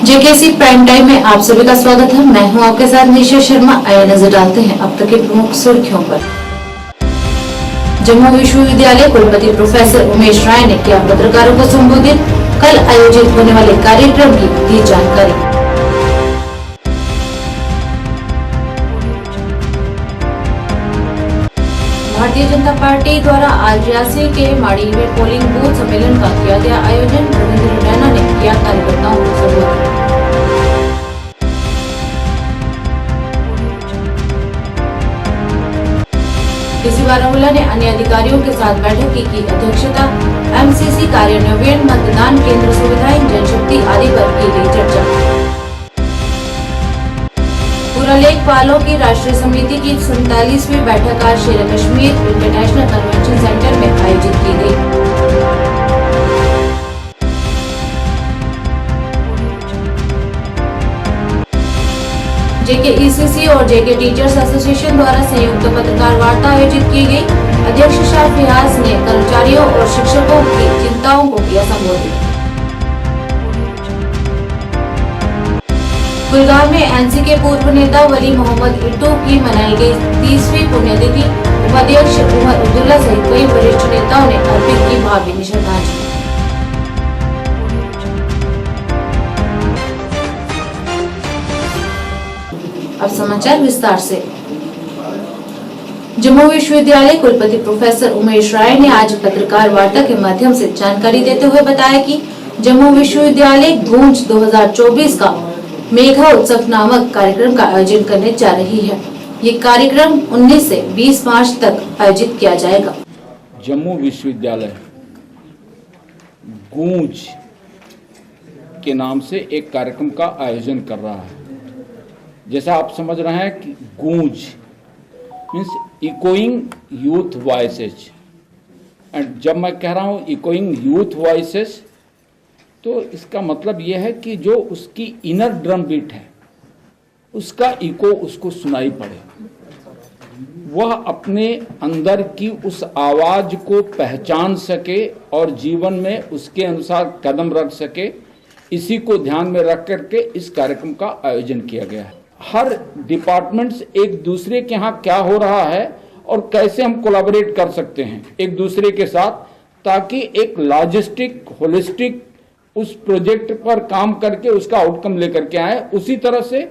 JKC prime time में आप सभी का स्वागत है। मैं हूं आपके साथ निशा शर्मा। आइए नजर डालते हैं अब तक की प्रमुख सुर्खियों पर। जम्मू विश्वविद्यालय कुलपति प्रोफेसर उमेश राय ने किया पत्रकारों को संबोधित। कल आयोजित होने वाले कार्यक्रम की दी जानकारी। भारतीय जनता पार्टी द्वारा आज रियासी के माड़ी में पोलिंग बूथ सम्मेलन का किया गया आयोजन। रविंद्र रैना ने किया कार्यकर्ताओं को संबोधित। डीसी बारामूला ने अन्य अधिकारियों के साथ बैठक की अध्यक्षता। एमसीसी कार्यान्वयन, मतदान केंद्र सुविधाएं, जनशक्ति आदि पर की गई चर्चा। पूरा लेखपालों की राष्ट्रीय समिति की 47वीं बैठक आज शेर कश्मीर इंटरनेशनल कन्वेंशन सेंटर में आयोजित की गई। जेके ईसीसी और जेके टीचर्स एसोसिएशन द्वारा संयुक्त पत्रकार वार्ता आयोजित की गई। अध्यक्ष शाह फियाज ने कर्मचारियों और शिक्षकों की चिंताओं को किया संबोधित। गुलगांव में एनसी के पूर्व नेता वली मोहम्मद इट्टू की मनाई गई 30वीं पुण्यतिथि। उपाध्यक्ष उमर अब्दुल्ला सहित कई वरिष्ठ नेताओं ने अर्पित की भावभीनी श्रद्धांजलि। अब समाचार विस्तार से। जम्मू विश्वविद्यालय कुलपति प्रोफेसर उमेश राय ने आज पत्रकार वार्ता के माध्यम से जानकारी देते हुए बताया कि जम्मू विश्वविद्यालय गूंज 2024 का मेघा उत्सव नामक कार्यक्रम का आयोजन करने जा रही है। ये कार्यक्रम 19 से 20 मार्च तक आयोजित किया जाएगा। जम्मू विश्वविद्यालय गूंज के नाम से एक कार्यक्रम का आयोजन कर रहा है। जैसा आप समझ रहे हैं कि गूंज means echoing youth voices, and जब मैं कह रहा हूँ इकोइंग यूथ वॉइसेज तो इसका मतलब यह है कि जो उसकी इनर ड्रम बीट है उसका इको उसको सुनाई पड़े, वह अपने अंदर की उस आवाज को पहचान सके और जीवन में उसके अनुसार कदम रख सके। इसी को ध्यान में रख करके इस कार्यक्रम का आयोजन किया गया है। हर डिपार्टमेंट्स एक दूसरे के यहाँ क्या हो रहा है और कैसे हम कोलैबोरेट कर सकते हैं एक दूसरे के साथ, ताकि एक लॉजिस्टिक होलिस्टिक उस प्रोजेक्ट पर काम करके उसका आउटकम लेकर के आए। उसी तरह से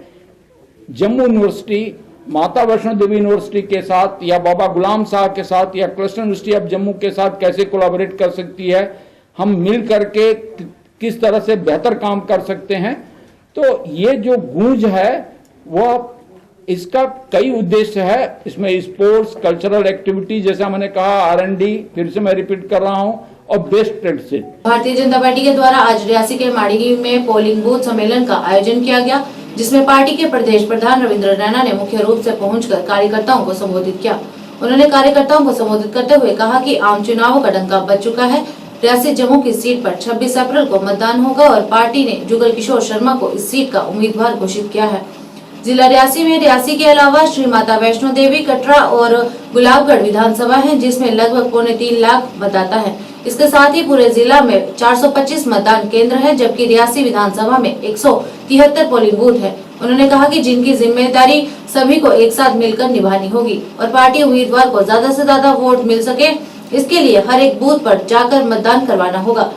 जम्मू यूनिवर्सिटी माता वैष्णो देवी यूनिवर्सिटी के साथ या बाबा गुलाम साहब के साथ या क्लस्टर यूनिवर्सिटी ऑफ जम्मू के साथ कैसे कोलैबोरेट कर सकती है, हम मिल करके किस तरह से बेहतर काम कर सकते हैं। तो ये जो गूंज है वह इसका कई उद्देश्य है। इसमें स्पोर्ट्स, कल्चरल एक्टिविटी, जैसा मैंने कहा R&D, फिर से मैं रिपीट कर रहा हूं, और best practice. Bharatiya Janata party के द्वारा आज रियासी के माड़ी में पोलिंग बूथ सम्मेलन का आयोजन किया गया, जिसमें पार्टी के प्रदेश प्रधान रविंद्र रैना ने मुख्य रूप से पहुंचकर कार्यकर्ताओं को संबोधित किया। उन्होंने कार्यकर्ताओं को संबोधित करते हुए कहा कि आम चुनावों का डंका बज चुका है। रियासी जम्मू की सीट पर 26 अप्रैल को मतदान होगा और पार्टी ने जुगल किशोर शर्मा को इस सीट का उम्मीदवार घोषित किया है। जिला रियासी में रियासी के अलावा श्री माता वैष्णो देवी, कटरा और गुलाबगढ़ विधानसभा है, जिसमें लगभग 3.25 लाख मतदाता है। इसके साथ ही पूरे जिला में 425 मतदान केंद्र है, जबकि रियासी विधानसभा में 173 पोलिंग बूथ है। उन्होंने कहा कि जिनकी जिम्मेदारी सभी को एक साथ मिलकर निभानी होगी और पार्टी उम्मीदवार को ज्यादा से ज्यादा वोट मिल सके, इसके लिए हर एक बूथ पर जाकर मतदान करवाना होगा।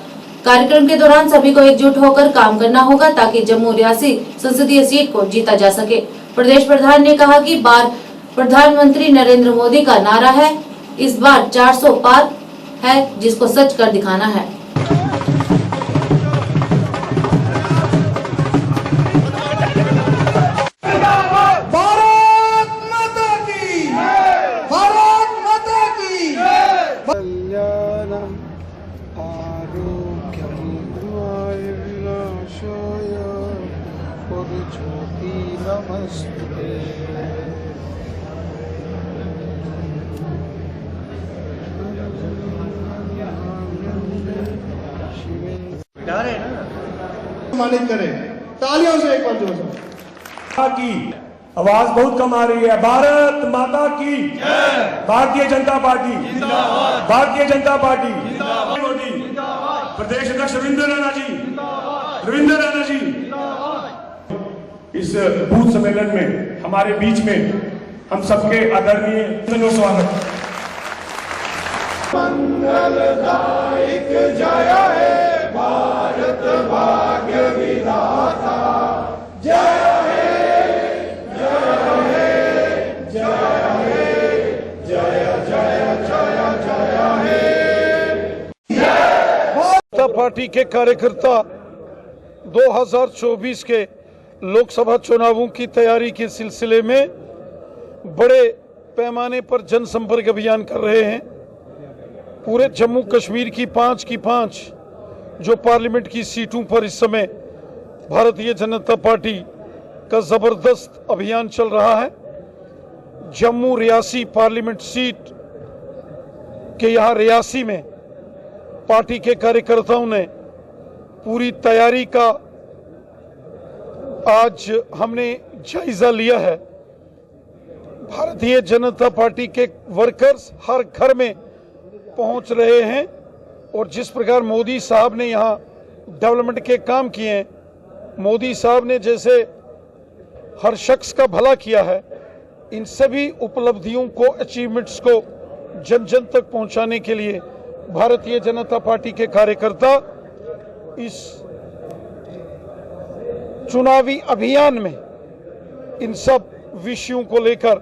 कार्यक्रम के दौरान सभी को एकजुट होकर काम करना होगा ताकि जम्मू रियासी संसदीय सीट को जीता जा सके। प्रदेश प्रधान ने कहा कि बार प्रधानमंत्री नरेंद्र मोदी का नारा है, इस बार 400 पार है, जिसको सच कर दिखाना है। सम्मानित करें तालियों से एक बार जोर से। की आवाज बहुत कम आ रही है। भारत माता की जय। भारतीय जनता पार्टी जिंदाबाद। भारतीय जनता पार्टी जिंदाबाद। मोदी प्रदेश अध्यक्ष रविंद्र रैना जी, रविंद्र रैना जी बूथ सम्मेलन में हमारे बीच में हम सबके आदरणीय स्वागत। मंगलदायक जय हे भारत भाग्य विधाता, जय हे जय हे जय हे जय जय जय जय हे। जनता पार्टी के कार्यकर्ता 2024 के लोकसभा चुनावों की तैयारी के सिलसिले में बड़े पैमाने पर जनसंपर्क अभियान कर रहे हैं। पूरे जम्मू कश्मीर की 5 जो पार्लियामेंट की सीटों पर इस समय भारतीय जनता पार्टी का जबरदस्त अभियान चल रहा है। जम्मू रियासी पार्लियामेंट सीट के यहाँ रियासी में पार्टी के कार्यकर्ताओं ने पूरी तैयारी का आज हमने जायजा लिया है। भारतीय जनता पार्टी के वर्कर्स हर घर में पहुंच रहे हैं और जिस प्रकार मोदी साहब ने यहाँ डेवलपमेंट के काम किए हैं, मोदी साहब ने जैसे हर शख्स का भला किया है, इन सभी उपलब्धियों को, अचीवमेंट्स को जन जन तक पहुंचाने के लिए भारतीय जनता पार्टी के कार्यकर्ता इस चुनावी अभियान में इन सब विषयों को लेकर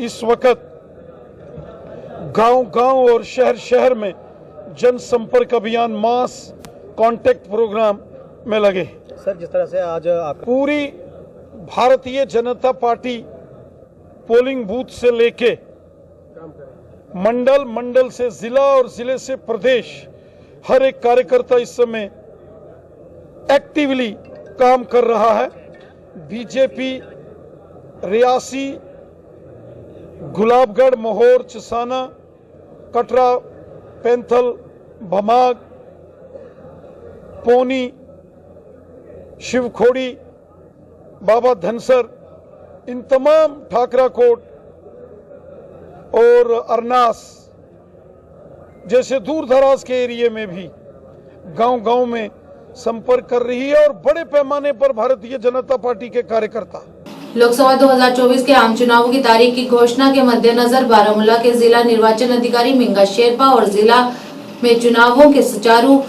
इस वक्त गांव-गांव और शहर में जनसंपर्क अभियान, मास कांटेक्ट प्रोग्राम में लगे। सर, जिस तरह से आज आप पूरी Bharatiya Janata party polling booth से लेके मंडल से जिला और जिले से प्रदेश, हर एक कार्यकर्ता इस समय एक्टिवली काम कर रहा है। बीजेपी रियासी, गुलाबगढ़, मोहोर, चसाना, कटरा, पैंथल, भमाग, पौनी, शिवखोड़ी, बाबा धनसर, इन तमाम ठाकराकोट और अरनास जैसे दूर दराज के एरिया में भी गांव-गांव में संपर्क कर रही है और बड़े पैमाने पर भारतीय जनता पार्टी के कार्यकर्ता। लोकसभा 2024 के आम चुनावों की तारीख की घोषणा के मद्देनजर बारामूला के जिला निर्वाचन अधिकारी मिंगा शेरपा और जिला में चुनावों के सुचारू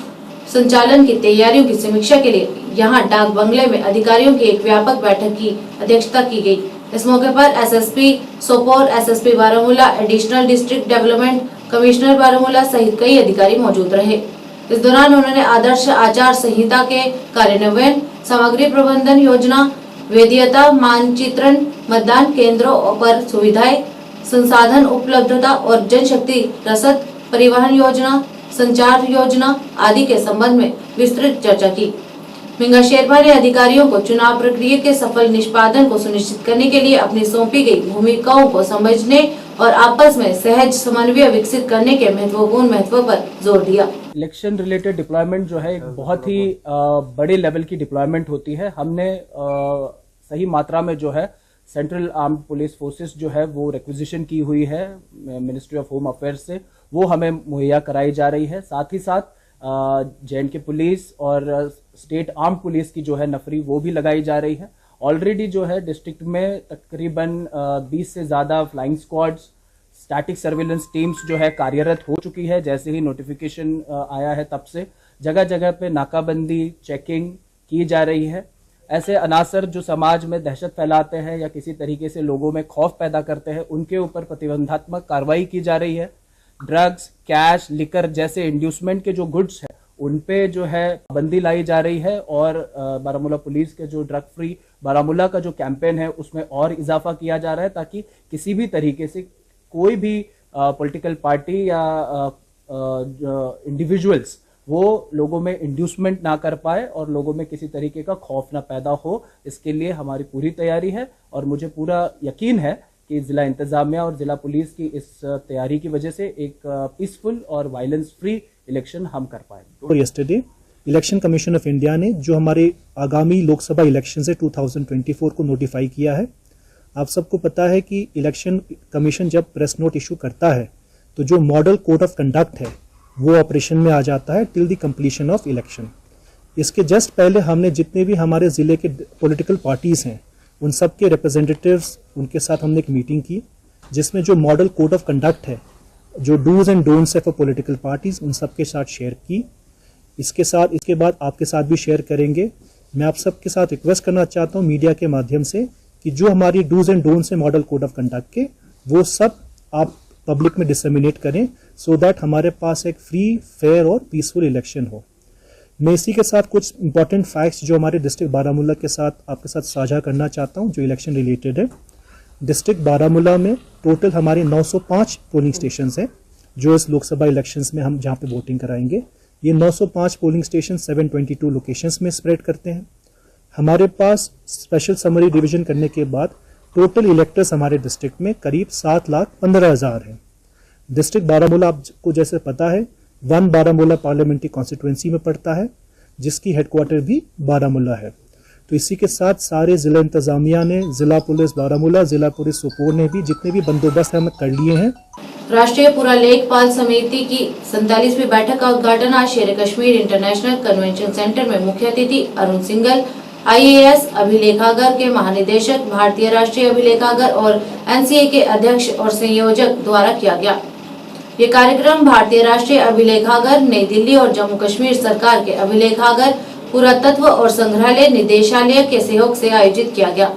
संचालन की तैयारियों की समीक्षा के लिए यहां डाक बंगले में अधिकारियों की एक व्यापक बैठक की अध्यक्षता की गई। इस मौके पर SSP Sopore, SSP Baramulla, additional district development commissioner Baramulla सहित कई अधिकारी मौजूद रहे। इस दौरान उन्होंने आदर्श आचार संहिता के कार्यान्वयन, सामग्री प्रबंधन योजना, वैधता मानचित्रण, मतदान केंद्रों पर सुविधाएं, संसाधन उपलब्धता और जनशक्ति रसद, परिवहन योजना, संचार योजना आदि के संबंध में विस्तृत चर्चा की। मिंगा शेरपा ने अधिकारियों को चुनाव प्रक्रिया के सफल निष्पादन को सुनिश्चित करने के लिए अपनी सौंपी गई भूमिकाओं को समझने और आपस में सहज समन्वय विकसित करने के महत्व पर जोर दिया। इलेक्शन रिलेटेड डिप्लॉयमेंट जो है एक बहुत ही बड़े लेवल की डिप्लॉयमेंट होती है। हमने सही मात्रा में जो है सेंट्रल आर्म्ड पुलिस फोर्सेस जो है वो रिक्विजिशन की हुई है मिनिस्ट्री ऑफ होम अफेयर्स से, वो हमें मुहैया कराई जा रही है। साथ ही साथ जे.एंड.के पुलिस और स्टेट आर्म्ड पुलिस की जो है नफरी वो भी लगाई जा रही है। ऑलरेडी जो है डिस्ट्रिक्ट में तकरीबन 20 से ज़्यादा flying squads, static surveillance teams जो है कार्यरत हो चुकी है। जैसे ही नोटिफिकेशन आया है तब से जगह जगह पे नाकाबंदी, चेकिंग की जा रही है। ऐसे अनासर जो समाज में दहशत फैलाते हैं या किसी तरीके से लोगों में खौफ पैदा करते हैं, उनके ऊपर प्रतिबंधात्मक कार्रवाई की जा रही है। ड्रग्स, कैश, लिकर जैसे इंड्यूसमेंट के जो गुड्स है उन पे जो है पाबंदी लाई जा रही है और बारामूला पुलिस के जो ड्रग फ्री बारामूला का जो कैंपेन है उसमें और इजाफा किया जा रहा है ताकि किसी भी तरीके से कोई भी पॉलिटिकल पार्टी या इंडिविजुअल्स वो लोगों में इंड्यूसमेंट ना कर पाए और लोगों में किसी तरीके का खौफ ना पैदा हो। इसके लिए हमारी पूरी तैयारी है और मुझे पूरा यकीन है कि जिला इंतजामिया और जिला पुलिस की इस तैयारी की वजह से एक पीसफुल और वायलेंस फ्री इलेक्शन हम कर पाएंगे। और yesterday election commission of India ने जो हमारे आगामी लोकसभा इलेक्शन से 2024 को नोटिफाई किया है। आप सबको पता है कि इलेक्शन कमीशन जब प्रेस नोट इशू करता है तो जो मॉडल कोड ऑफ कंडक्ट है वो ऑपरेशन में आ जाता है till the completion of election. इसके जस्ट पहले हमने जितने भी हमारे ज़िले के पॉलिटिकल पार्टीज़ हैं उन सब के रिप्रेजेंटेटिव्स, उनके साथ हमने एक मीटिंग की जिसमें जो मॉडल कोड ऑफ कंडक्ट है, जो डूज एंड डोंट्स है फॉर पॉलिटिकल पार्टीज, उन सब के साथ शेयर की। इसके बाद आपके साथ भी शेयर करेंगे। मैं आप सबके साथ रिक्वेस्ट करना चाहता हूं मीडिया के माध्यम से कि जो हमारी डूज एंड डोंट्स है मॉडल कोड ऑफ कंडक्ट के, वो सब आप पब्लिक में डिसमिनेट करें सो दैट हमारे पास एक फ्री, फेयर और पीसफुल इलेक्शन हो। मैं इसी के साथ कुछ इंपॉर्टेंट फैक्ट्स जो हमारे डिस्ट्रिक्ट बारामूला के साथ आपके साथ साझा करना चाहता हूं, जो इलेक्शन रिलेटेड है। डिस्ट्रिक्ट बारामूला में टोटल हमारे 905 पोलिंग स्टेशंस हैं जो इस लोकसभा इलेक्शंस में हम जहां पे वोटिंग कराएंगे। ये 905 पोलिंग स्टेशन 722 लोकेशंस में स्प्रेड करते हैं। हमारे पास स्पेशल समरी डिवीजन करने के बाद टोटल इलेक्टर्स हमारे डिस्ट्रिक्ट में करीब 7,15,000 हैं। डिस्ट्रिक्ट बारामूला आपको जैसे पता है 1 बारामूला पार्लियामेंट्री कॉन्स्टिट्यूएंसी में पड़ता है, जिसकी हेडक्वार्टर भी बारामूला है। तो इसी के साथ सारे जिला इंतजामिया ने, जिला पुलिस बारामूला, जिला पुलिस सोपोर ने भी जितने भी बंदोबस्त हम कर लिए हैं। राष्ट्रीय पुरा लेखपाल समिति की 47वीं बैठक का उद्घाटन आज शेर कश्मीर इंटरनेशनल कन्वेंशन सेंटर में मुख्य अतिथि अरुण सिंघल, IAS अभिलेखागार के महानिदेशक, भारतीय राष्ट्रीय अभिलेखागार और NCA के अध्यक्ष और संयोजक द्वारा किया गया। ये कार्यक्रम भारतीय राष्ट्रीय अभिलेखागार, नई दिल्ली और जम्मू कश्मीर सरकार के अभिलेखागार, पुरातत्व और संग्रहालय निदेशालय के सहयोग से आयोजित किया गया।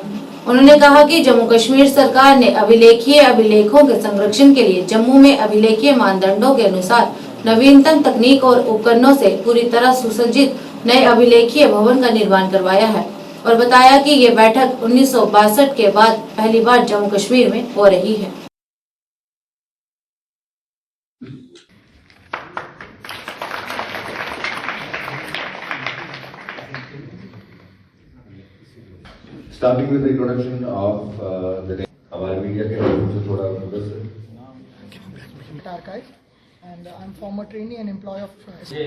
उन्होंने कहा कि जम्मू कश्मीर सरकार ने अभिलेखीय अभिलेखों के संरक्षण के लिए जम्मू में अभिलेखीय मानदंडों के अनुसार नवीनतम तकनीक और उपकरणों से पूरी तरह सुसज्जित नए अभिलेखीय भवन का निर्माण करवाया है और बताया कि ये बैठक 1962 के बाद पहली बार जम्मू कश्मीर में हो रही है। Starting with the introduction of the हमारे मीडिया के लोगों से थोड़ा focus archive and I'm former trainee and employee of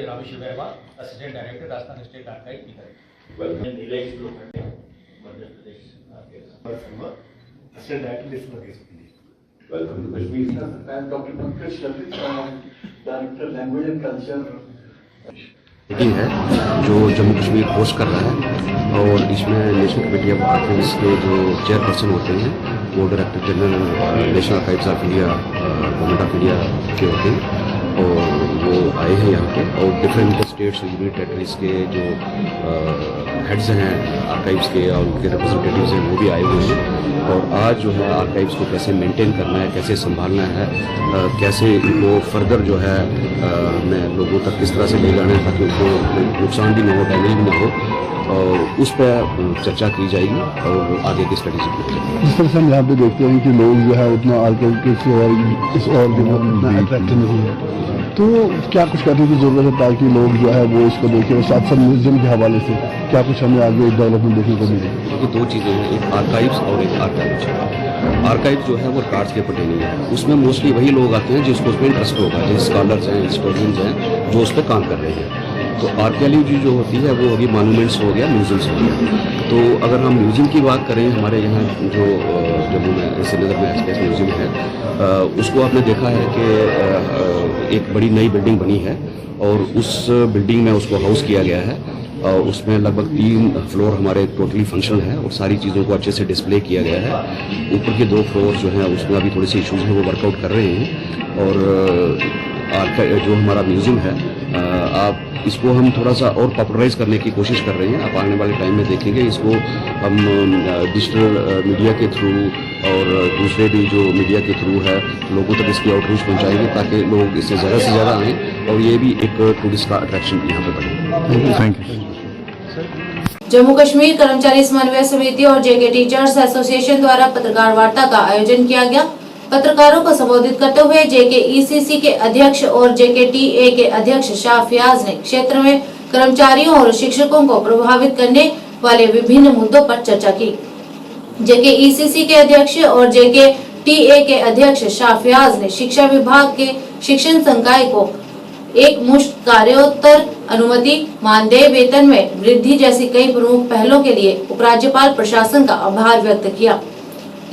Ramesh Verma, Assistant Director, Rajasthan State Archive. welcome Assistant Director, District Location. welcome to Kashmir. I'm Dr. Pankaj Sharif, Director Language and Culture. Meeting है जो Jammu Kashmir host कर रहा है और इसमें national committee of archives के जो chairperson होते हैं वो director general national archives of India, government of India के होते हैं और वो आए हैं यहाँ पे और डिफरेंट स्टेट्स यूनियन टेरिटरीज के जो हेड्स हैं आर्काइव्स के और उनके रिप्रेजेंटेटिव्स हैं वो भी आए हुए हैं। और आज जो है आर्काइव्स को कैसे मेंटेन करना है, कैसे संभालना है, कैसे इनको फर्दर जो है हमें लोगों तक किस तरह से ले जाना है ताकि उनको नुकसान भी न हो, डैमेज भी न हो, और उस पर चर्चा की जाएगी और आगे की स्ट्रेटेजी की जाएगी। इस तरह से हम यहाँ पे देखते हैं कि लोग जो है उतना आर्काइव के इस और दिन उतना अट्रैक्टिव नहीं है, तो क्या कुछ करने की जरूरत है ताकि लोग जो है वो इसको देखें और साथ साथ म्यूजियम के हवाले से क्या कुछ हमें आगे डेवलपमेंट देखने को मिले। क्योंकि दो चीज़ें हैं, एक आर्काइव्स और एक आर्काइव्स। आर्काइव जो है वो कार्ड्स के पर्टेनिंग है, उसमें मोस्टली वही लोग आते हैं जिसको उसमें इंटरेस्ट होगा, जैसे स्कॉलर्स हैं, हिस्टोरियंस हैं जो उस पर काम कर रहे हैं। तो आर्कियोलॉजी जो होती है वो होगी मॉन्यूमेंट्स हो गया, म्यूजियम्स हो गया। तो अगर हम म्यूजियम की बात करें, हमारे यहाँ जो जम्मू में श्रीनगर में एक्सप्रेस म्यूजियम है, उसको आपने देखा है कि एक बड़ी नई बिल्डिंग बनी है और उस बिल्डिंग में उसको हाउस किया गया है और उसमें लगभग 3 फ्लोर हमारे टोटली फंक्शनल है और सारी चीज़ों को अच्छे से डिस्प्ले किया गया है। ऊपर के 2 फ्लोर जो हैं उसमें अभी थोड़ी सी इशूज़ हैं, वो वर्कआउट कर रहे हैं। और जो हमारा म्यूज़ियम है, आप इसको हम थोड़ा सा और पॉपुलराइज करने की कोशिश कर रहे हैं। आप आने वाले टाइम में देखेंगे इसको हम डिजिटल मीडिया के थ्रू और दूसरे भी जो मीडिया के थ्रू है लोगों तक इसकी आउटरीच पहुंचाएंगे ताकि लोग इससे ज़्यादा से ज़्यादा आएँ और ये भी एक टूरिस्ट का अट्रैक्शन यहाँ पे बने। Thank you. जम्मू कश्मीर कर्मचारी समन्वय समिति और JK टीचर्स एसोसिएशन द्वारा पत्रकार वार्ता का आयोजन किया गया। पत्रकारों को संबोधित करते हुए JK ECC के अध्यक्ष और JKTA के अध्यक्ष शाह फयाज ने क्षेत्र में कर्मचारियों और शिक्षकों को प्रभावित करने वाले विभिन्न मुद्दों पर चर्चा की। JK ECC के अध्यक्ष और JKTA के अध्यक्ष शाह फयाज ने शिक्षा विभाग के शिक्षण संकाय को एक मुश्त कार्योत्तर अनुमति, मानदेय वेतन में वृद्धि जैसी कई प्रमुख पहलों के लिए उपराज्यपाल प्रशासन का आभार व्यक्त किया।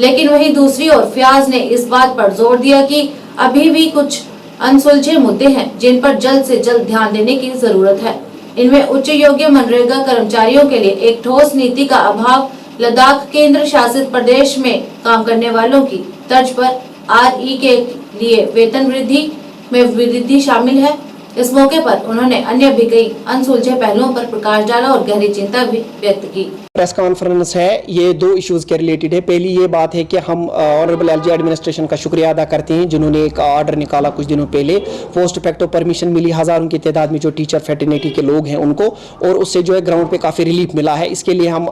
लेकिन वहीं दूसरी ओर फयाज ने इस बात पर जोर दिया कि अभी भी कुछ अनसुलझे मुद्दे हैं जिन पर जल्द से जल्द ध्यान देने की जरूरत है। इनमें उच्च योग्य मनरेगा कर्मचारियों के लिए एक ठोस नीति का अभाव, लद्दाख केंद्र शासित प्रदेश में काम करने वालों की तर्ज पर RE के लिए वेतन वृद्धि में वृद्धि शामिल है। इस मौके पर उन्होंने अन्य भी कई अनसुलझे पहलुओं पर प्रकाश डाला और गहरी चिंता भी व्यक्त की। प्रेस कॉन्फ्रेंस है, ये दो इश्यूज के रिलेटेड है। पहली ये बात है कि हम ऑनरेबल LG एडमिनिस्ट्रेशन का शुक्रिया अदा करते हैं जिन्होंने एक ऑर्डर निकाला कुछ दिनों पहले, पोस्ट फैक्टो परमिशन मिली हजारों की तादाद में जो टीचर फैटर्निटी के लोग हैं उनको, और उससे जो है ग्राउंड पे काफ़ी रिलीफ मिला है। इसके लिए हम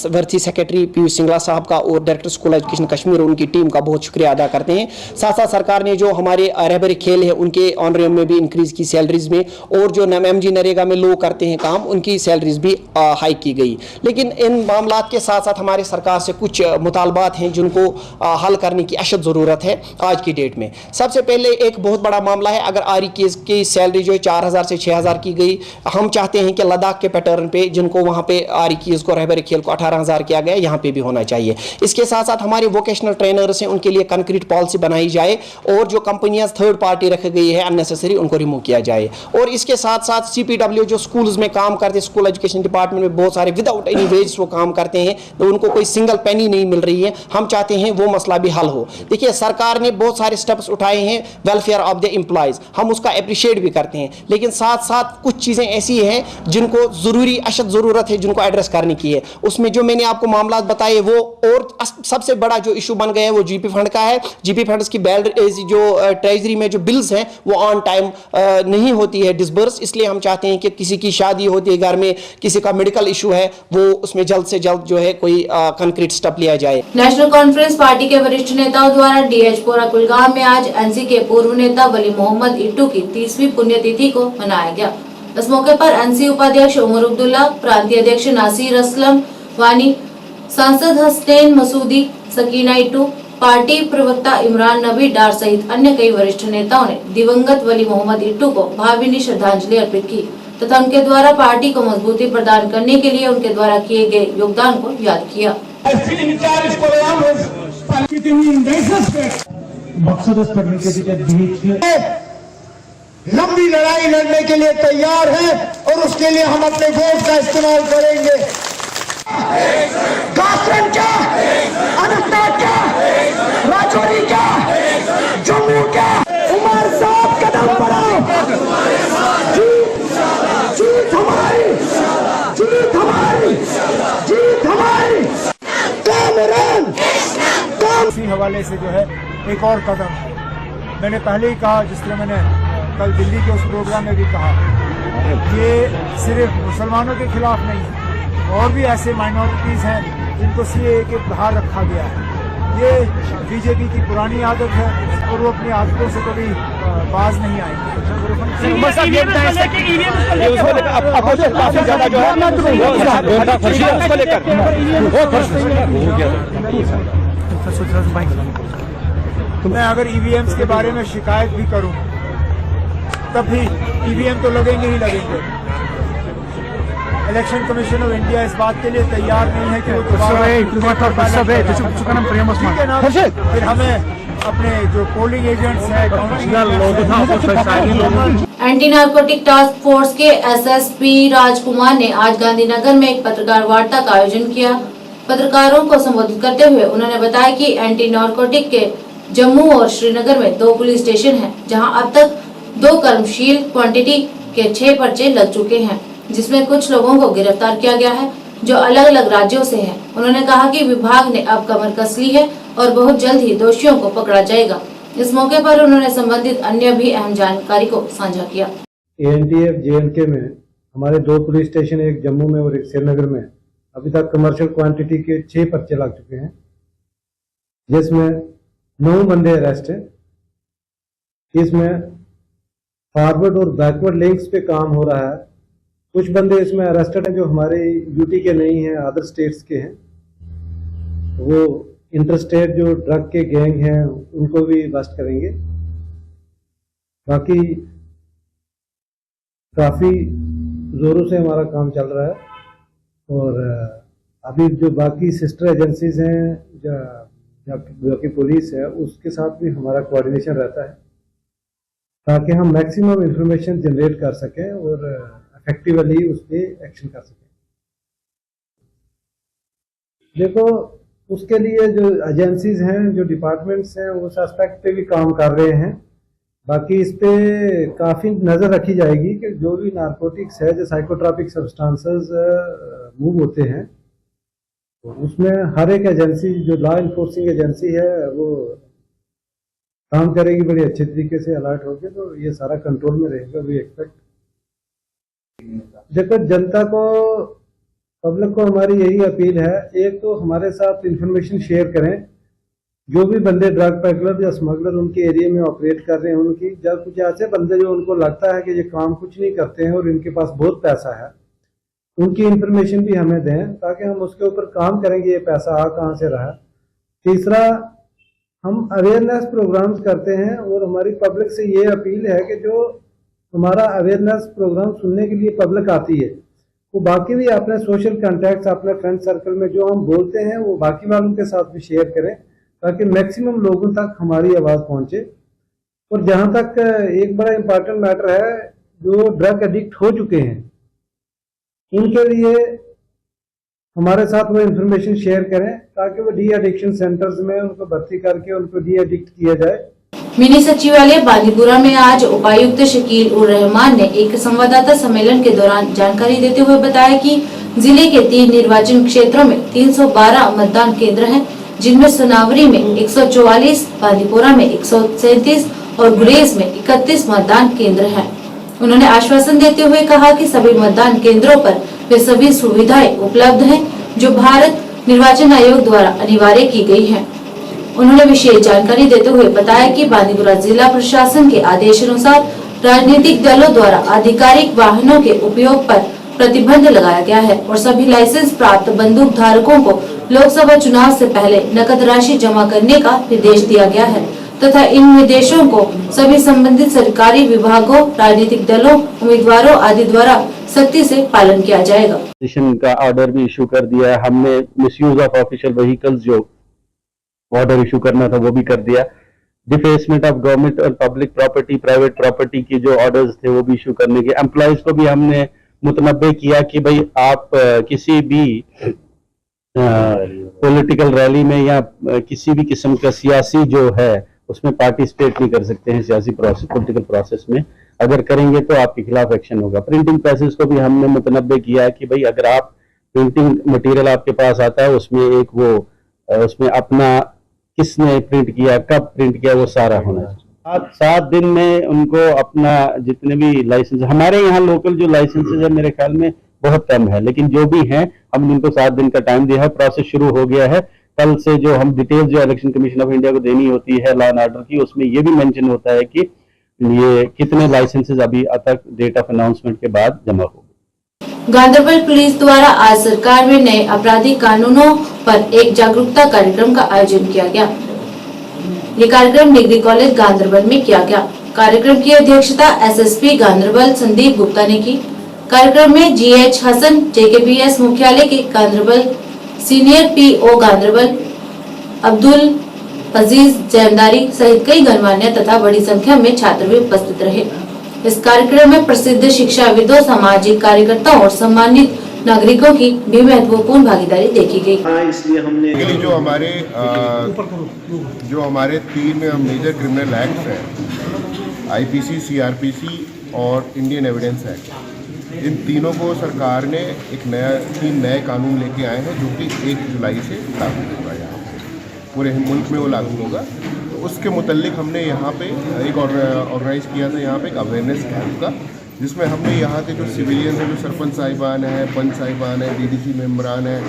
वर्ती सेक्रेटरी पीयूष सिंगला साहब का और डायरेक्टर स्कूल एजुकेशन कश्मीर और उनकी टीम का बहुत शुक्रिया अदा करते हैं। साथ साथ सरकार ने जो हमारे रहबरी खेल है उनके ऑनरेबल में भी इंक्रीज की सैलरीज में, और जो MG नरेगा में लोग करते हैं काम उनकी सैलरीज भी हाई की गई। लेकिन इन मामलात के साथ साथ हमारी सरकार से कुछ मुतालबात हैं जिनको हल करने की अशद ज़रूरत है आज की डेट में। सबसे पहले एक बहुत बड़ा मामला है, अगर RE की सैलरी जो है 4000 से 6000 की गई, हम चाहते हैं कि लद्दाख के पैटर्न पे जिनको वहाँ पे RE को रहबरी खेल को 18000 किया गया, यहाँ पे भी होना चाहिए। इसके साथ साथ हमारे वोकेशनल ट्रेनर्स हैं उनके लिए कंक्रीट पॉलिसी बनाई जाए, और जो कंपनियां थर्ड पार्टी रखी गई है अननेसेसरी उनको रिमूव किया जाए। और इसके साथ साथ CPW जो स्कूल्स में काम करते, स्कूल एजुकेशन डिपार्टमेंट में बहुत सारे विदाउट एनी वेज वो काम करते हैं, तो उनको कोई सिंगल पेनी नहीं मिल रही है। हम चाहते हैं वो मसला भी हल हो। देखिए सरकार ने बहुत सारे स्टेप्स उठाए हैं वेलफेयर ऑफ द एम्प्लॉयज, हम उसका अप्रिशिएट भी करते हैं, लेकिन साथ साथ कुछ चीज़ें ऐसी हैं जिनको ज़रूरी अशद ज़रूरत है जिनको एड्रेस करने की है। उसमें जो मैंने आपको मामला बताए वो, और सबसे बड़ा जो इशू बन गया है वो GP फंड का है। GP फंड्स की जो ट्रेजरी में जो बिल्स हैं वो ऑन टाइम नहीं होती है डिसबर्स, इसलिए हम चाहते हैं कि किसी की शादी होती है घर में, किसी का मेडिकल इशू है, वो उसमें जल्द से जल्द जो है कोई कंक्रीट स्टेप लिया जाए। नेशनल कॉन्फ्रेंस पार्टी के वरिष्ठ नेताओं द्वारा DH-पोरा कुलगाम में आज NC के पूर्व नेता वली मोहम्मद इट्टू की 30वीं पुण्यतिथि को मनाया गया। इस मौके पर NC उपाध्यक्ष उमर अब्दुल्ला, प्रांतीय अध्यक्ष नासिर असलम वानी, सांसद हसनैन मसूदी, सकीना इट्टू, पार्टी प्रवक्ता इमरान नबी डार सहित अन्य कई वरिष्ठ नेताओं ने दिवंगत वली मोहम्मद इट्टू को भावभीनी श्रद्धांजलि अर्पित की तथा उनके द्वारा पार्टी को मजबूती प्रदान करने के लिए उनके द्वारा किए गए योगदान को याद किया। लंबी लड़ाई लड़ने के लिए तैयार है और उसके लिए हम अपने वोट का इस्तेमाल करेंगे। कासगंज क्या, अनंतनाग क्या, राजौरी क्या, जम्मू क्या, उमर साहब कदम बढ़ाओ, जीत हमारी, जीत हमारी, जीत हमारी। कामरान इसी हवाले से जो है एक और कदम है। मैंने पहले ही कहा, जिस तरह मैंने कल दिल्ली के उस प्रोग्राम में भी कहा, ये सिर्फ मुसलमानों के खिलाफ नहीं है, और भी ऐसे माइनॉरिटीज़ हैं जिनको CAA के बाहर रखा गया है। ये BJP की पुरानी आदत है और वो अपनी आदतों से कभी बाज नहीं आएंगे। मैं अगर EVMs के बारे में शिकायत भी करूं तब भी EVM तो लगेंगे ही लगेंगे। इलेक्शन कमीशन ऑफ इंडिया इस बात के लिए तैयार नहीं है कि वो फिर हमें अपने जो पोलिंग एजेंट्स हैं, एंटी नारकोटिक टास्क फोर्स के SSP राजकुमार ने आज गांधीनगर में एक पत्रकार वार्ता का आयोजन किया। पत्रकारों को संबोधित करते हुए उन्होंने बताया कि एंटी नारकोटिक के जम्मू और श्रीनगर में 2 पुलिस स्टेशन हैं, जहां अब तक 2 कर्मशील क्वांटिटी के 6 पर्चे लग चुके हैं, जिसमें कुछ लोगों को गिरफ्तार किया गया है जो अलग अलग राज्यों से हैं। उन्होंने कहा कि विभाग ने अब कमर कस ली है और बहुत जल्द ही दोषियों को पकड़ा जाएगा। इस मौके पर उन्होंने संबंधित अन्य भी अहम जानकारी को साझा किया। ANTF JNK में हमारे 2 पुलिस स्टेशन, एक जम्मू में और एक श्रीनगर में अभी तक कमर्शियल क्वांटिटी के 6 पर्चे लग चुके हैं, जिसमें 9 बंदे अरेस्ट हैं। इसमें फॉरवर्ड और बैकवर्ड लिंक्स पे काम हो रहा है। कुछ बंदे इसमें अरेस्टेड हैं जो हमारे यूटी के नहीं हैं, अदर स्टेट्स के हैं। वो इंटरस्टेट जो ड्रग के गैंग हैं उनको भी बस्ट करेंगे। बाकी काफ़ी ज़ोरों से हमारा काम चल रहा है, और अभी जो बाकी सिस्टर एजेंसीज हैं जो कि पुलिस है, उसके साथ भी हमारा कोऑर्डिनेशन रहता है ताकि हम मैक्सिमम इंफॉर्मेशन जनरेट कर सकें और इफेक्टिवली उस पर एक्शन कर सकें। देखो, उसके लिए जो एजेंसीज हैं, जो डिपार्टमेंट्स हैं, उस एस्पेक्ट पे भी काम कर रहे हैं। बाकी इस पे काफ़ी नज़र रखी जाएगी कि जो भी नारकोटिक्स है, जो साइकोट्रॉपिक सब्सटेंसेस मूव होते हैं, तो उसमें हर एक एजेंसी, जो लॉ इन्फोर्सिंग एजेंसी है, वो काम करेगी बड़ी अच्छे तरीके से अलर्ट होकर, तो ये सारा कंट्रोल में रहेगा। We expect. देखो, जनता को, पब्लिक को हमारी यही अपील है, एक तो हमारे साथ इंफॉर्मेशन शेयर करें। जो भी बंदे ड्रग पैडलर या स्मगलर उनके एरिया में ऑपरेट कर रहे हैं, उनकी जब कुछ ऐसे बंदे जो उनको लगता है कि ये काम कुछ नहीं करते हैं और इनके पास बहुत पैसा है, उनकी इंफॉर्मेशन भी हमें दें ताकि हम उसके ऊपर काम करेंगे, ये पैसा आ कहाँ से रहा। तीसरा, हम अवेयरनेस प्रोग्राम्स करते हैं और हमारी पब्लिक से ये अपील है कि जो हमारा अवेयरनेस प्रोग्राम सुनने के लिए पब्लिक आती है, वो बाकी भी अपने सोशल कॉन्टैक्ट्स, अपने फ्रेंड सर्कल में जो हम बोलते हैं वो बाकी वालों के साथ भी शेयर करें ताकि मैक्सिमम लोगों तक हमारी आवाज़ पहुंचे। और जहां तक एक बड़ा इम्पॉर्टेंट मैटर है, जो ड्रग एडिक्ट हो चुके हैं, उनके लिए हमारे साथ वो इंफॉर्मेशन शेयर करें ताकि वो डी एडिक्शन सेंटर्स में उनको भर्ती करके उनको डी एडिक्ट किया जाए। मिनी सचिवालय बांदीपुरा में आज उपायुक्त शकील उर रहमान ने एक संवाददाता सम्मेलन के दौरान जानकारी देते हुए बताया कि जिले के 3 निर्वाचन क्षेत्रों में 312 मतदान केंद्र हैं, जिनमें सोनावरी में 144, बांदीपुरा में 137 और गुरेज में 31 मतदान केंद्र हैं। उन्होंने आश्वासन देते हुए कहा कि सभी मतदान केंद्रों पर वे सभी सुविधाएं उपलब्ध हैं जो भारत निर्वाचन आयोग द्वारा अनिवार्य की गई हैं। उन्होंने विशेष जानकारी देते हुए बताया कि बांदीपुरा जिला प्रशासन के आदेशानुसार राजनीतिक दलों द्वारा आधिकारिक वाहनों के उपयोग पर प्रतिबंध लगाया गया है और सभी लाइसेंस प्राप्त बंदूक धारकों को लोकसभा चुनाव से पहले नकद राशि जमा करने का निर्देश दिया गया है तथा इन निर्देशों को सभी संबंधित सरकारी विभागों, राजनीतिक दलों, उम्मीदवारों आदि द्वारा सख्ती से पालन किया जाएगा। का ऑर्डर भी इशू कर दिया है हमने। मिसयूज ऑफ ऑफिशियल व्हीकल्स जो ऑर्डर इशू करना था वो भी कर दिया। डिफेसमेंट ऑफ गवर्नमेंट और पब्लिक प्रॉपर्टी, प्राइवेट प्रॉपर्टी की जो ऑर्डर्स थे वो भी इशू करने के। एम्प्लॉयज को भी हमने मुतनब्बे किया कि भाई आप किसी भी पॉलिटिकल रैली में या किसी भी किस्म का सियासी जो है उसमें पार्टिसिपेट नहीं कर सकते हैं सियासी प्रोसेस, पॉलिटिकल प्रोसेस में। अगर करेंगे तो आपके खिलाफ एक्शन होगा। प्रिंटिंग प्रेसेस को भी हमने मुतनब्बे किया है कि भाई अगर आप प्रिंटिंग मटेरियल आपके पास आता है उसमें एक वो उसमें अपना किसने प्रिंट किया, कब प्रिंट किया, वो सारा होना चाहिए। 7 दिन में उनको अपना जितने भी लाइसेंस, हमारे यहाँ लोकल जो लाइसेंसेज है मेरे ख्याल में बहुत कम है, लेकिन जो भी हैं हमने उनको 7 दिन का टाइम दिया है। प्रोसेस शुरू हो गया है। कल से जो हम डिटेल्स जो इलेक्शन कमीशन ऑफ इंडिया को देनी होती है लॉ एंड ऑर्डर की, उसमें ये भी मेंशन होता है कि ये कितने लाइसेंसेज अभी तक डेट ऑफ अनाउंसमेंट के बाद जमा हो। गांधरबल पुलिस द्वारा आज सरकार में नए आपराधिक कानूनों पर एक जागरूकता कार्यक्रम का आयोजन किया गया। ये कार्यक्रम डिग्री कॉलेज गांधरबल में किया गया। कार्यक्रम की अध्यक्षता एसएसपी गांधरबल संदीप गुप्ता ने की। कार्यक्रम में जीएच हसन, जेकेपीएस मुख्यालय के गांधरबल, सीनियर पीओ गांधरबल, अब्दुल अजीज जैनदारी सहित कई गणमान्य तथा बड़ी संख्या में छात्र भी उपस्थित रहे। इस कार्यक्रम में प्रसिद्ध शिक्षाविदों, सामाजिक कार्यकर्ताओं और सम्मानित नागरिकों की भी महत्वपूर्ण भागीदारी देखी गई। इसलिए हमने जो हमारे 3 मेजर क्रिमिनल एक्ट हैं, आईपीसी, सीआरपीसी और इंडियन एविडेंस एक्ट, इन तीनों को सरकार ने 3 नए कानून लेके आए हैं जो कि 1 जुलाई से लागू होगा। यहाँ पूरे मुल्क में वो लागू होगा। तो उसके मुतल्लिक हमने यहाँ पे एक ऑर्गेनाइज किया था, यहाँ पे एक अवेयरनेस कैंप का, जिसमें हमने यहाँ के जो सिविलियंस हैं, जो सरपंच साहिबान हैं, पंच साहिबान हैं, डीडीसी मेम्बरान हैं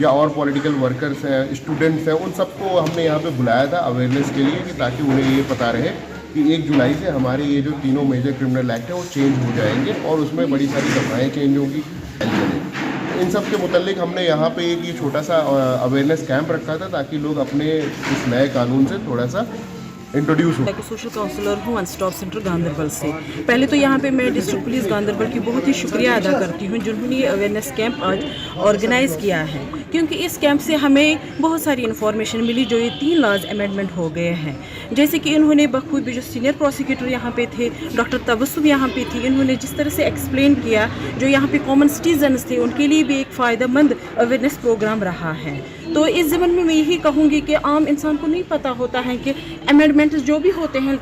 या और पॉलिटिकल वर्कर्स हैं, स्टूडेंट्स हैं, उन सबको हमने यहाँ पे बुलाया था अवेयरनेस के लिए कि ताकि उन्हें ये पता रहे कि 1 जुलाई से हमारे ये जो तीनों मेजर क्रिमिनल एक्ट है वो चेंज हो जाएंगे और उसमें बड़ी सारी दफाएँ चेंज होगी। इन सब के मुतल्लिक हमने यहाँ पे एक ये छोटा सा अवेयरनेस कैंप रखा था ताकि लोग अपने इस नए कानून से थोड़ा सा इंट्रोड्यूस हो। सोशल काउंसलर हूँ वन स्टॉप सेंटर गांधरबल से। पहले तो यहाँ पे मैं डिस्ट्रिक्ट पुलिस गांधरबल की बहुत ही शुक्रिया अदा करती हूँ जिन्होंने ये अवेयरनेस कैंप आज ऑर्गेनाइज़ किया है, क्योंकि इस कैंप से हमें बहुत सारी इन्फॉर्मेशन मिली जो ये 3 लॉज अमेंडमेंट हो गए हैं। जैसे कि इन्होंने बखूबी जो सीनियर प्रोसिक्यूटर यहाँ पे थे, डॉक्टर तबस्सुम यहाँ पे थी, इन्होंने जिस तरह से एक्सप्लेन किया, जो यहाँ पे कॉमन सिटीजन्स थे उनके लिए भी एक फ़ायदेमंद अवेयरनेस प्रोग्राम रहा है। तो इस ज़मन में मैं यही कहूँगी कि आम इंसान को नहीं पता होता है कि अमेंडमेंट्स जो भी होते हैं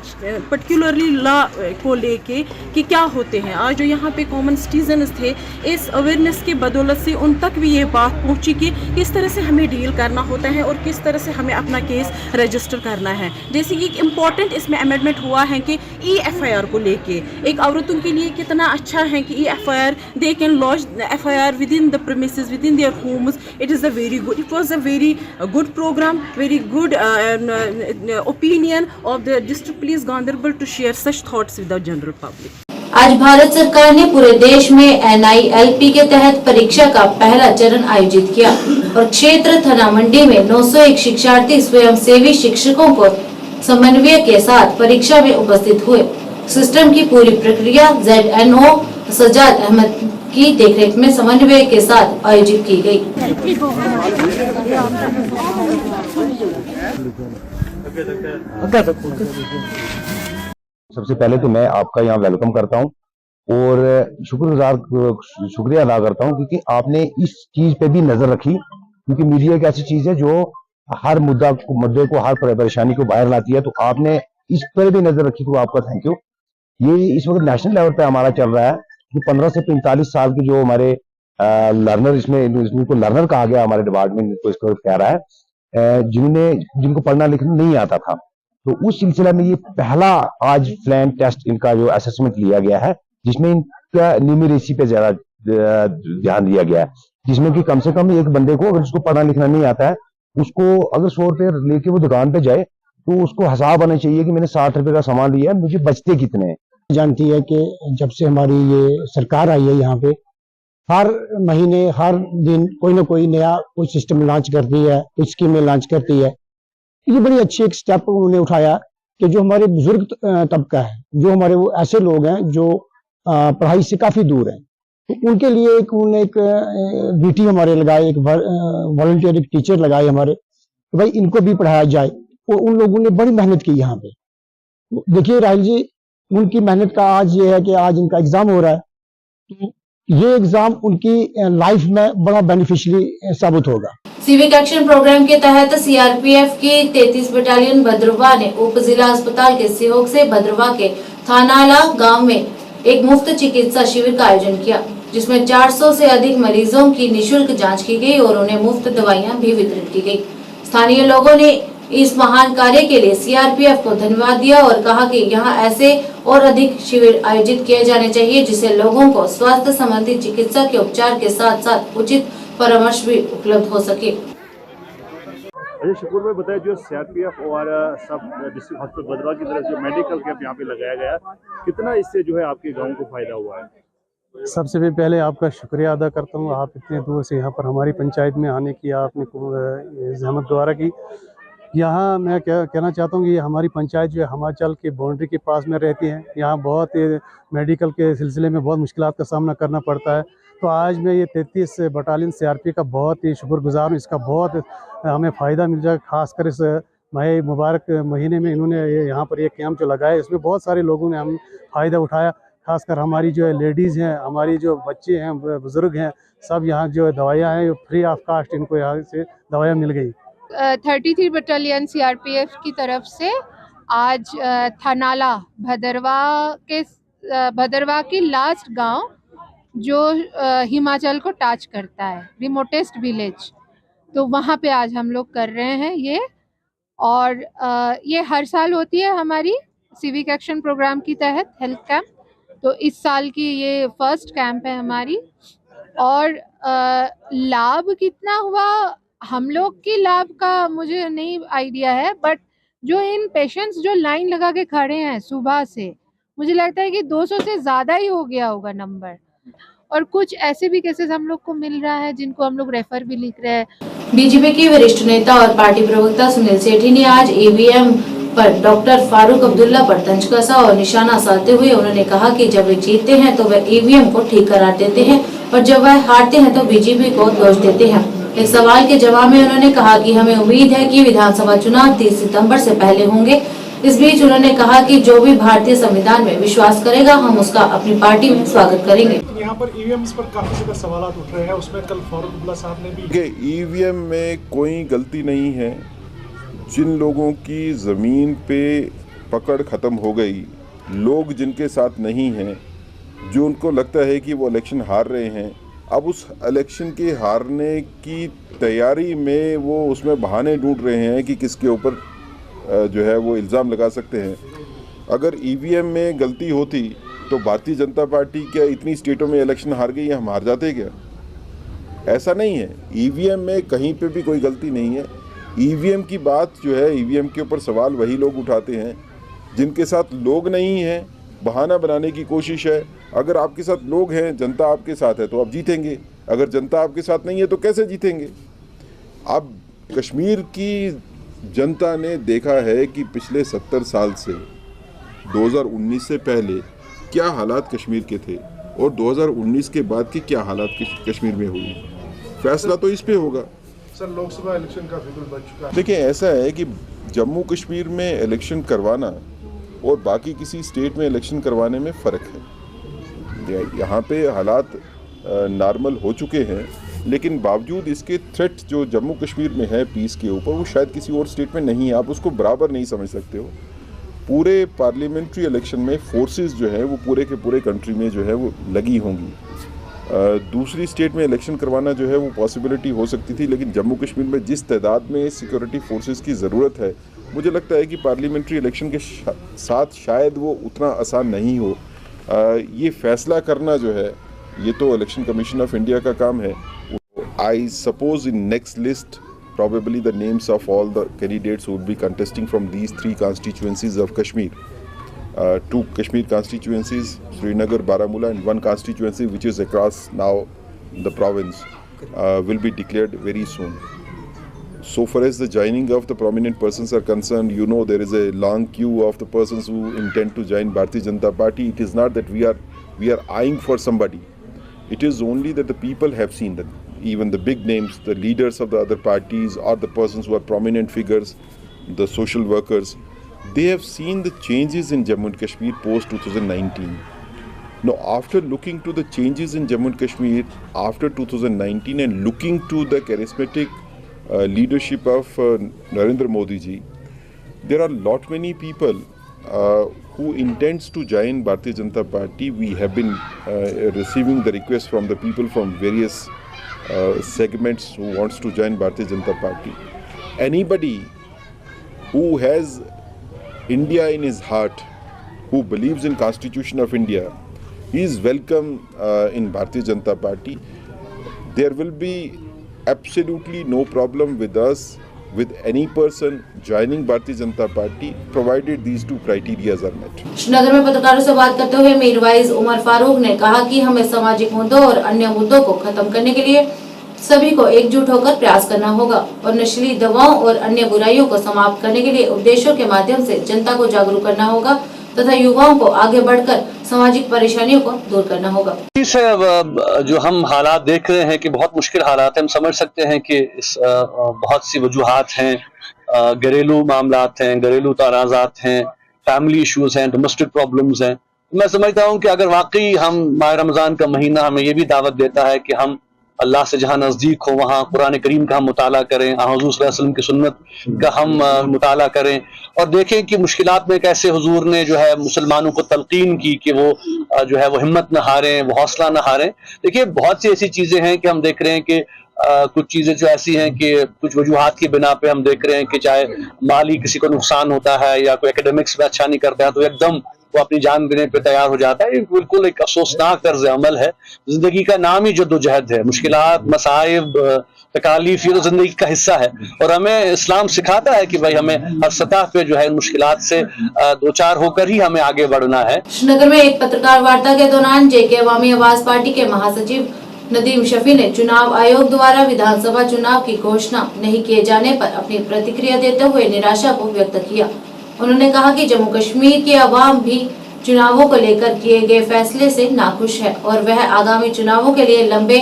पर्टिकुलरली लॉ को लेके कि क्या होते हैं। आज जो यहाँ पे कॉमन सिटीजन्स थे, इस अवेयरनेस की बदौलत से उन तक भी ये बात पहुँची कि किस तरह से हमें डील करना होता है और किस तरह से हमें अपना केस रजिस्टर करना है। जैसे कि इम्पॉर्टेंट इसमें अमेंडमेंट हुआ है कि EFIR को लेके एक औरतों के लिए कितना अच्छा है कि EFIR they can launch FIR within the premises, within their homes. It is a very good, it was a very good programme, very good opinion of the district police Ganderbal to share such thoughts with the general public. आज भारत सरकार ने पूरे देश में NILP के तहत परीक्षा का पहला चरण आयोजित किया और क्षेत्र थाना मंडी में 901 शिक्षार्थी स्वयंसेवी शिक्षकों को समन्वय के साथ परीक्षा में उपस्थित हुए। सिस्टम की पूरी प्रक्रिया ZNO सजाद अहमद की देखरेख में समन्वय के साथ आयोजित की गई। सबसे पहले तो मैं आपका यहाँ वेलकम करता हूँ और शुक्रिया अदा करता हूँ क्योंकि आपने इस चीज पे भी नजर रखी, क्योंकि मीडिया एक ऐसी चीज है जो हर मुद्दे को, हर परेशानी को बाहर लाती है, तो आपने इस पर भी नजर रखी, तो आपका थैंक यू। ये इस वक्त नेशनल लेवल पे हमारा चल रहा है कि 15 से 45 साल के जो हमारे लर्नर, इसमें लर्नर कहा गया हमारे डिपार्टमेंट को, इसको कह रहा है, जिनको पढ़ना लिखना नहीं आता था, तो उस सिलसिला में ये पहला आज फ्लैन टेस्ट इनका जो असेसमेंट लिया गया है, जिसमें इनका न्यूमेरेसी पे ज्यादा ध्यान दिया गया है, जिसमें कि कम से कम एक बंदे को अगर उसको पढ़ना लिखना नहीं आता है, उसको अगर 100 रुपये लेके वो दुकान पे जाए तो उसको हिसाब आना चाहिए कि मैंने 60 रुपये का सामान लिया है, मुझे बचते कितने हैं। जानती है कि जब से हमारी ये सरकार आई है यहाँ पे हर महीने हर दिन कोई ना कोई नया कोई सिस्टम लॉन्च करती है, कोई स्कीमें लॉन्च करती है। ये बड़ी अच्छी एक स्टेप उन्होंने उठाया कि जो हमारे बुजुर्ग तबका है, जो हमारे वो ऐसे लोग हैं जो पढ़ाई से काफी दूर हैं, तो उनके लिए उन्होंने एक BT हमारे लगाए, एक वॉलंटियर एक टीचर लगाए हमारे, तो भाई इनको भी पढ़ाया जाए। और उन लोगों ने बड़ी मेहनत की यहाँ पे। देखिए राहुल जी, उनकी मेहनत का आज ये है कि आज इनका एग्जाम हो रहा है, तो ये एग्जाम उनकी लाइफ में बड़ा बेनिफिशियरी साबित होगा। सिविक एक्शन प्रोग्राम के तहत CRPF की 33 बटालियन भद्रवा ने उप जिला अस्पताल के सहयोग से भद्रवा के थानाला गांव में एक मुफ्त चिकित्सा शिविर का आयोजन किया, जिसमें 400 से अधिक मरीजों की निःशुल्क जांच की गई और उन्हें मुफ्त दवाइयां भी वितरित की गई। स्थानीय लोगों ने इस महान कार्य के लिए CRPF को धन्यवाद दिया और कहा कि यहाँ ऐसे और अधिक शिविर आयोजित किए जाने चाहिए, जिससे लोगों को स्वास्थ्य संबंधी चिकित्सा के उपचार के साथ साथ उचित परामर्श भी उपलब्ध हो सके। अजय शकूर भाई बताया, जो CRPF और सब डिस्ट्रिक्ट हॉस्पिटल भद्रवा की तरफ जो मेडिकल कैंप यहाँ पे लगाया गया, कितना इससे जो है आपके गाँव को फायदा हुआ है? सबसे पहले आपका शुक्रिया अदा करता हूँ, आप इतने दूर से यहाँ पर हमारी पंचायत में आने की आपने जहमत द्वारा की। यहाँ मैं क्या कहना चाहता हूँ कि हमारी पंचायत जो है हिमाचल के बाउंड्री के पास में रहती है, यहाँ बहुत मेडिकल के सिलसिले में बहुत मुश्किलात का सामना करना पड़ता है। तो आज मैं ये 33 बटालियन CRP का बहुत ही शुक्रगुजार हूँ, इसका बहुत हमें फ़ायदा मिल जाएगा। खासकर इस माह मुबारक महीने में इन्होंने यहाँ पर ये कैंप जो लगाया, इसमें बहुत सारे लोगों ने हम फ़ायदा उठाया। खासकर हमारी जो है लेडीज़ हैं, हमारी जो बच्चे हैं, बुज़ुर्ग हैं, सब यहाँ जो दवाइयाँ हैं फ्री ऑफ कास्ट इनको यहाँ से दवाइयाँ मिल गई। 33 बटालियन CRPF की तरफ से आज थानाला भद्रवा की लास्ट गांव जो हिमाचल को टच करता है, रिमोटेस्ट विलेज, तो वहाँ पे आज हम लोग कर रहे हैं ये। और ये हर साल होती है हमारी सिविक एक्शन प्रोग्राम की तहत हेल्थ कैंप, तो इस साल की ये फर्स्ट कैंप है हमारी। और लाभ कितना हुआ हम लोग की लाभ का मुझे नहीं आइडिया है, बट जो इन पेशेंट्स जो लाइन लगा के खड़े हैं सुबह से, मुझे लगता है कि 200 से ज़्यादा ही हो गया होगा नंबर। और कुछ ऐसे भी केसेस हम लोग को मिल रहा है जिनको हम लोग रेफर भी लिख रहे हैं। बीजेपी के वरिष्ठ नेता और पार्टी प्रवक्ता सुनील सेठी ने आज EVM पर डॉक्टर फारूक अब्दुल्ला पर तंज कसा और निशाना साधते हुए उन्होंने कहा कि जब वे जीतते हैं तो वे EVM को ठीक करार देते हैं और जब वह हारते हैं तो बीजेपी को दोष देते हैं। एक सवाल के जवाब में उन्होंने कहा कि हमें उम्मीद है कि विधानसभा चुनाव 30 सितंबर से पहले होंगे। इस बीच उन्होंने कहा कि जो भी भारतीय संविधान में विश्वास करेगा हम उसका अपनी पार्टी में स्वागत करेंगे। यहाँ पर ईवीएम पर काफी ज्यादा सवाल उठ रहे हैं, उसमें कल फारूक अब्दुल्ला साहब ने भी ईवीएम में कोई गलती नहीं है। जिन लोगों की जमीन पे पकड़ खत्म हो गई, लोग जिनके साथ नहीं हैं, जो उनको लगता है कि वो इलेक्शन हार रहे हैं, अब उस इलेक्शन के हारने की तैयारी में वो उसमें बहाने ढूंढ रहे हैं कि किसके ऊपर जो है वो इल्ज़ाम लगा सकते हैं। अगर ईवीएम में गलती होती तो भारतीय जनता पार्टी क्या इतनी स्टेटों में इलेक्शन हार गई, हम हार जाते क्या? ऐसा नहीं है। ईवीएम में कहीं पे भी कोई गलती नहीं है। ईवीएम की बात जो है, ईवीएम के ऊपर सवाल वही लोग उठाते हैं जिनके साथ लोग नहीं हैं, बहाना बनाने की कोशिश है। अगर आपके साथ लोग हैं, जनता आपके साथ है तो आप जीतेंगे। अगर जनता आपके साथ नहीं है तो कैसे जीतेंगे? अब कश्मीर की जनता ने देखा है कि पिछले 70 साल से 2019 से पहले क्या हालात कश्मीर के थे और 2019 के बाद के क्या हालात कश्मीर में हुए। फैसला तो इस पे होगा। सर, लोकसभा इलेक्शन का बिल्कुल बच चुका है। देखिए, ऐसा है कि जम्मू कश्मीर में इलेक्शन करवाना और बाकी किसी स्टेट में इलेक्शन करवाने में फ़र्क है। यहाँ पे हालात नॉर्मल हो चुके हैं, लेकिन बावजूद इसके थ्रेट जो जम्मू कश्मीर में है पीस के ऊपर, वो शायद किसी और स्टेट में नहीं है। आप उसको बराबर नहीं समझ सकते हो। पूरे पार्लियामेंट्री इलेक्शन में फोर्सेस जो है वो पूरे के पूरे कंट्री में जो है वो लगी होंगी। दूसरी स्टेट में इलेक्शन करवाना जो है वो पॉसिबिलिटी हो सकती थी, लेकिन जम्मू कश्मीर में जिस तादाद में सिक्योरिटी फोर्सेस की ज़रूरत है, मुझे लगता है कि पार्लियामेंट्री इलेक्शन के साथ शायद वो उतना आसान नहीं हो। ये फैसला करना जो है ये तो इलेक्शन कमीशन ऑफ इंडिया का काम है। I suppose in next list probably the names of all the candidates who would be contesting from these 3 constituencies of Kashmir. 2 Kashmir constituencies, Srinagar, Baramulla, and 1 constituency which is across now the province will be declared very soon. So far as the joining of the prominent persons are concerned, you know there is a long queue of the persons who intend to join Bharatiya Janata Party. It is not that we are eyeing for somebody. It is only that the people have seen that even the big names, the leaders of the other parties or the persons who are prominent figures, the social workers, they have seen the changes in Jammu and Kashmir post 2019. Now, after looking to the changes in Jammu and Kashmir after 2019 and looking to the charismatic leadership of Narendra Modi ji, there are lot many people who intends to join Bharatiya Janata Party. We have been receiving the requests from the people from various segments who wants to join Bharatiya Janata Party. Anybody who has India in his heart, who believes in Constitution of India, he is welcome in Bharatiya Janata Party. There will be absolutely no problem with us, with any person joining Bharatiya Janata Party, provided these 2 criteria are met. Srinagar में पत्रकारों से बात करते हुए मीरवाइज उमर फारूक ने कहा कि हमें सामाजिक मुद्दों और अन्य मुद्दों को खत्म करने के लिए सभी को एकजुट होकर प्रयास करना होगा और नशीली दवाओं और अन्य बुराइयों को समाप्त करने के लिए उपदेशों के माध्यम से जनता को जागरूक करना होगा तथा युवाओं को आगे बढ़कर सामाजिक परेशानियों को दूर करना होगा। जो हम हालात देख रहे हैं कि बहुत मुश्किल हालात हैं, हम समझ सकते हैं कि बहुत सी वजूहात हैं, घरेलू मामलात हैं, घरेलू तनाज़ात हैं, फैमिली इश्यूज हैं, डोमेस्टिक प्रॉब्लम्स हैं। मैं समझता हूँ कि अगर वाकई हम माह रमज़ान का महीना हमें ये भी दावत देता है कि हम अल्लाह से जहाँ नज़दीक हो वहाँ कुरान करीम का हम मुताला करें, हुज़ूर सल्लल्लाहु अलैहि वसल्लम की सुन्नत का हम मुताला करें और देखें कि मुश्किलात में कैसे हुजूर ने जो है मुसलमानों को तलकीन की कि वो जो है वो हिम्मत न हारें, वो हौसला न हारें। देखिए, बहुत सी ऐसी चीज़ें हैं कि हम देख रहे हैं कि कुछ चीज़ें जो ऐसी हैं कि कुछ वजूहात की बिना पे हम देख रहे हैं कि चाहे माली किसी को नुकसान होता है या कोई एकेडमिक्स में अच्छा नहीं करता है तो एकदम वो अपनी जान देने पे तैयार हो जाता है। ये बिल्कुल एक अफसोसनाक तर्ज अमल है। जिंदगी का नाम ही जद्दोजहद है। मुश्किलात, मसाइब, तकालीफ, ये तो जिंदगी का हिस्सा है और हमें इस्लाम सिखाता है कि भाई हमें हर सतह पे जो है मुश्किलात से दो चार होकर ही हमें आगे बढ़ना है। श्रीनगर में एक पत्रकार वार्ता के दौरान जेके अवामी आवाज पार्टी के महासचिव नदीम शफी ने चुनाव आयोग द्वारा विधानसभा चुनाव की घोषणा नहीं किए जाने पर अपनी प्रतिक्रिया देते हुए निराशा को व्यक्त किया। उन्होंने कहा कि जम्मू कश्मीर की आवाम भी चुनावों को लेकर किए गए फैसले से नाखुश है और वह आगामी चुनावों के लिए लंबे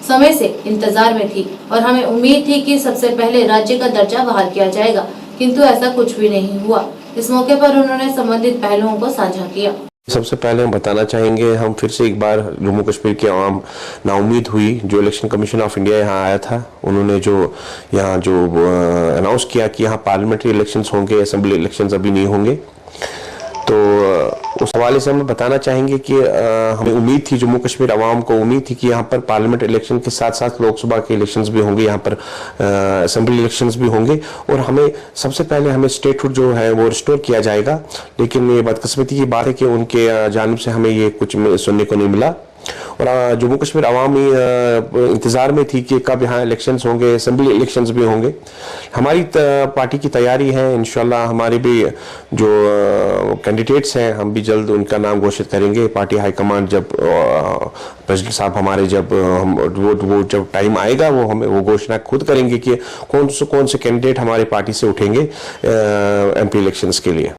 समय से इंतजार में थी और हमें उम्मीद थी कि सबसे पहले राज्य का दर्जा बहाल किया जाएगा, किंतु ऐसा कुछ भी नहीं हुआ। इस मौके पर उन्होंने संबंधित पहलुओं को साझा किया। सबसे पहले हम बताना चाहेंगे, हम फिर से एक बार जम्मू कश्मीर की आवाम नाउम्मीद हुई। जो इलेक्शन कमीशन ऑफ इंडिया यहाँ आया था, उन्होंने जो यहाँ जो अनाउंस किया कि यहाँ पार्लियामेंट्री इलेक्शंस होंगे, असेंबली इलेक्शंस अभी नहीं होंगे, तो उस हवाले से हम बताना चाहेंगे कि हमें उम्मीद थी, जम्मू कश्मीर आवाम को उम्मीद थी कि यहाँ पर पार्लियामेंट इलेक्शन के साथ साथ लोकसभा के इलेक्शंस भी होंगे, यहाँ पर असेंबली इलेक्शंस भी होंगे और हमें सबसे पहले हमें स्टेटहुड जो है वो रिस्टोर किया जाएगा। लेकिन ये बदकिस्मती की बात है कि उनके जानिब से हमें ये कुछ सुनने को नहीं मिला और जम्मू कश्मीर अवामी इंतज़ार में थी कि कब यहाँ इलेक्शंस होंगे, असेंबली इलेक्शंस भी होंगे। हमारी पार्टी की तैयारी है, इंशाल्लाह हमारे भी जो कैंडिडेट्स हैं, हम भी जल्द उनका नाम घोषित करेंगे। पार्टी हाईकमान जब प्रेसिडेंट साहब हमारे जब वो जब टाइम आएगा वो हमें वो घोषणा खुद करेंगे कि कौन से कैंडिडेट हमारी पार्टी से उठेंगे MP इलेक्शंस के लिए।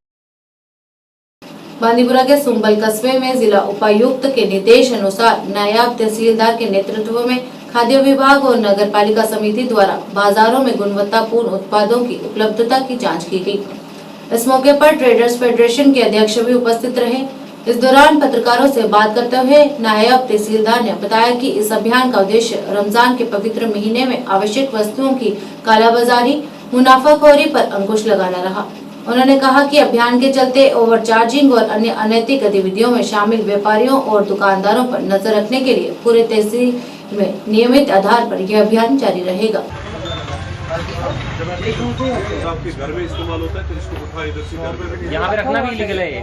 बांदीपुरा के सुंबल कस्बे में जिला उपायुक्त के निर्देश अनुसार नायब तहसीलदार के नेतृत्व में खाद्य विभाग और नगर पालिका समिति द्वारा बाजारों में गुणवत्तापूर्ण उत्पादों की उपलब्धता की जांच की गई। इस मौके पर ट्रेडर्स फेडरेशन के अध्यक्ष भी उपस्थित रहे। इस दौरान पत्रकारों से बात करते हुए नायब तहसीलदार ने बताया कि इस अभियान का उद्देश्य रमजान के पवित्र महीने में आवश्यक वस्तुओं की कालाबाजारी, मुनाफाखोरी पर अंकुश लगाना रहा। उन्होंने कहा कि अभियान के चलते ओवरचार्जिंग और अन्य अनैतिक गतिविधियों में शामिल व्यापारियों और दुकानदारों पर नजर रखने के लिए पूरे तहसील में नियमित आधार पर यह अभियान जारी रहेगा। आपके घर में इस्तेमाल होता है तो इसको उठा इधर से यहाँ पे रखना भी इलीगल है ये।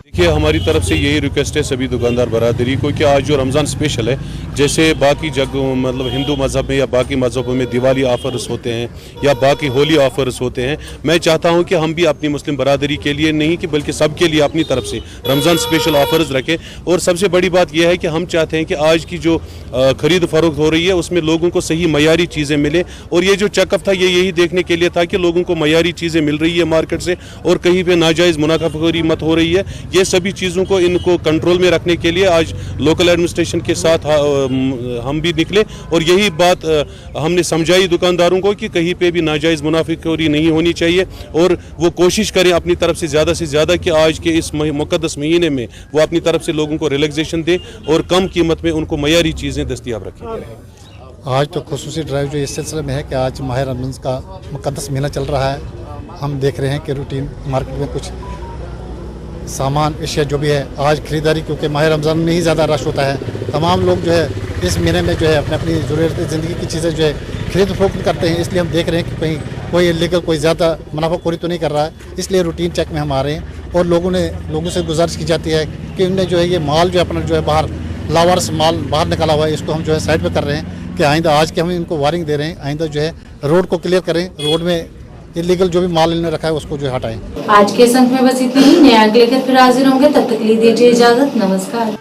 देखिए, हमारी तरफ से यही रिक्वेस्ट है सभी दुकानदार बरादरी को कि आज जो रमज़ान स्पेशल है, जैसे बाकी जगहों मतलब हिंदू मज़हब में या बाकी मज़हबों में दिवाली ऑफर्स होते हैं या बाकी होली ऑफर्स होते हैं, मैं चाहता हूं कि हम भी अपनी मुस्लिम बरादरी के लिए नहीं कि बल्कि सबके लिए अपनी तरफ से रमज़ान स्पेशल ऑफर्स रखें। और सबसे बड़ी बात यह है कि हम चाहते हैं कि आज की जो खरीद फरोख्त हो रही है उसमें लोगों को सही मयारी चीज़ें मिले। और ये जो चेकअप था ये यही देखने के लिए था कि लोगों को मयारी चीज़ें मिल रही है मार्केट से और कहीं पर नाजायज़ मुनाफाखोरी मत हो रही है। ये सभी चीज़ों को इनको कंट्रोल में रखने के लिए आज लोकल एडमिनिस्ट्रेशन के साथ हम भी निकले और यही बात हमने समझाई दुकानदारों को कि कहीं पे भी नाजायज़ मुनाफिकखोरी नहीं होनी चाहिए और वो कोशिश करें अपनी तरफ से ज़्यादा कि आज के इस मुक़द्दस महीने में वो अपनी तरफ से लोगों को रिलैक्सेशन दें और कम कीमत में उनको मयारी चीज़ें दस्तियाब रखें। आज तो खुसूसी ड्राइव जो इस सिलसिले में है कि आज माह रमज़ान का मुक़द्दस महीना चल रहा है। हम देख रहे हैं कि रूटीन मार्केट में कुछ सामान एशिया जो भी है आज ख़रीदारी, क्योंकि माह रमज़ान में ही ज़्यादा रश होता है। तमाम लोग जो है इस महीने में जो है अपनी ज़रूरत ज़िंदगी की चीज़ें जो है खरीद फरोख्त करते हैं। इसलिए हम देख रहे हैं कि कहीं कोई इलीगल कोई ज़्यादा मुनाफाखोरी तो नहीं कर रहा है, इसलिए रूटीन चेक में हम आ रहे हैं। और लोगों से गुजारिश की जाती है कि उन्हें जो है ये माल जो अपना जो है बाहर लावारस माल बाहर निकाला हुआ है, इसको हम जो है साइड पर कर रहे हैं कि आइंदा आज के हम इनको वार्निंग दे रहे हैं, आइंदा जो है रोड को क्लियर करें, रोड में इलीगल जो भी माल इन्होंने रखा है उसको जो हटाएं। आज के संग में बस इतनी ही। नया अगले फिर हाजिर होंगे, तब तक लीजिए इजाजत। नमस्कार।